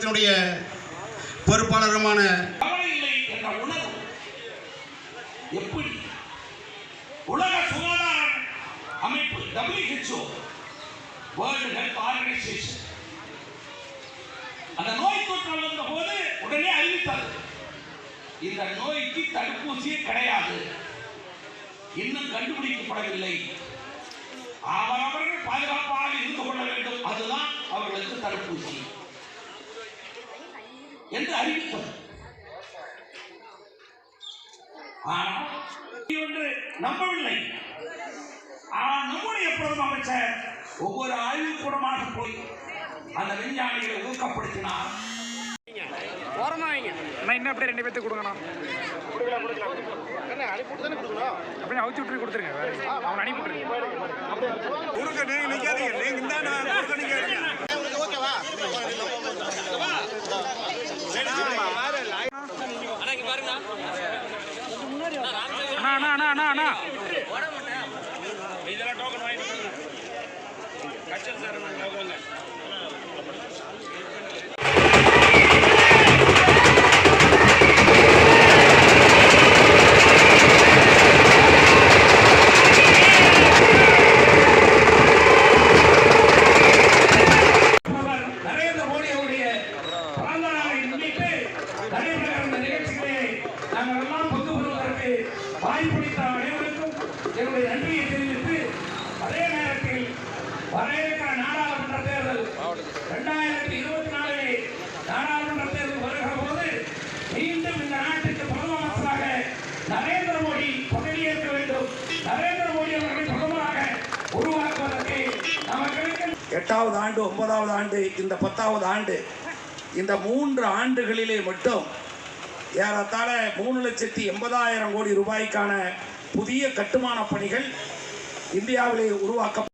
நிறுவனத்தினுடைய பொறுப்பாளருமான எப்படி உலக சுகாதார அமைப்பு WHO வேர்ல்ட் ஹெல்த் ஆர்கனைசேஷன் அந்த நோய் தொற்று வந்த போது உடனே அறிவித்தது இந்த நோய்க்கு தடுப்பூசியே கிடையாது, இன்னும் கண்டுபிடிக்கப்படவில்லை, அவரவர்கள் பாதுகாப்பாக இருந்து கொள்ள வேண்டும், அதுதான் அவர்களுக்கு தடுப்பூசி என்று அறிவித்தது. ஆனால் ஒன்று நம்பவில்லை. ஆனால் நம்முடைய பிரதம அமைச்சர் ஒவ்வொரு ஆய்வுக்கூடமாக போய் அந்த விஞ்ஞானிகளை ஊக்கப்படுத்தினார். இன்னும் அப்படியே 2 பேர்த்துக்கு கொடுங்கண்ணா. அப்படியே அவுத்து விட்டு கொடுத்துருங்க. அவன் அனுப்பி விட்டுருங்க. அண்ணா அண்ணா அண்ணா அண்ணா இதெல்லாம் டோக்கன் வாங்கிட்டு கச்சல் சார் லோகோங்க. நரேந்திர மோடி அவருடைய பிறந்த நாளை முன்னிட்டு நடைபெறுகிற இந்த நிகழ்ச்சிகளை நாங்கள் எல்லாம் பங்கு பெறுவதற்கு வாய்ப்பளித்த அனைவருக்கும் என்னுடைய நன்றியை தெரிவித்து, அதே நேரத்தில் வர இருக்கிற நாடாளுமன்ற தேர்தல் 2024 நாடாளுமன்ற தேர்தல் வருகிற போது மீண்டும் இந்த நாட்டுக்கு பிரதம அமைச்சராக நரேந்திர மோடி பதவியேற்க வேண்டும். நரேந்திர மோடி அவர்களை பிரதமராக உருவாக்குவதற்கு நமக்கு 8வது ஆண்டு, 9வது ஆண்டு, இந்த 10வது ஆண்டு, இந்த 3 ஆண்டுகளிலே மட்டும் ஏறத்தாழ 3,80,000 கோடி ரூபாய்க்கான புதிய கட்டுமான பணிகள் இந்தியாவிலே உருவாக்க